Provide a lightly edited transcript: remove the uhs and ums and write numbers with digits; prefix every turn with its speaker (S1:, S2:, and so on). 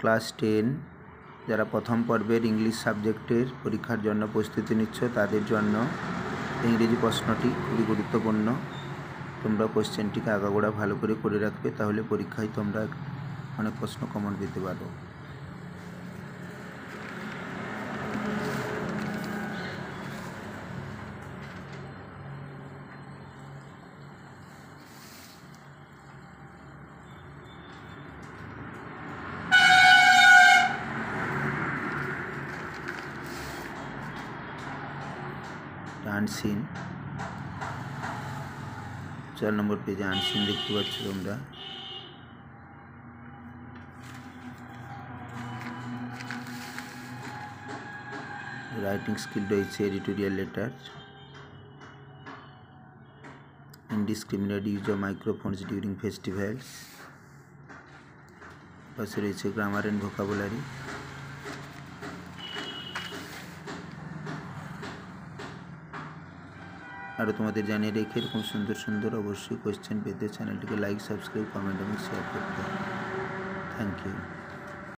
S1: Class 10 যারা প্রথম পর্বের ইংলিশ সাবজেক্টের পরীক্ষার জন্য প্রস্তুতি নিচ্ছ তাদের জন্য ইংরেজি প্রশ্নটি খুবই গুরুত্বপূর্ণ। তোমরা কোশ্চেনটিকে আগাগোড়া ভালো করে রাখবে, তাহলে পরীক্ষায় তোমরা অনেক প্রশ্ন কমন পেতে পারো। আনসিন 4 নম্বর পেজে আনসিন দেখতে পাচ্ছ তোমরা। রাইটিং স্কিল রয়েছে editorial letter, indiscriminate use of মাইক্রোফোনস during festivals, পাশে রয়েছে গ্রামার অ্যান্ড ভোকাবুলারি। আরও তোমাদের জানিয়ে রেখে এরকম সুন্দর অবশ্যই কোয়েশ্চেন পেতে চ্যানেলটিকে লাইক, সাবস্ক্রাইব, কমেন্ট এবং শেয়ার করতে হবে। Thank you.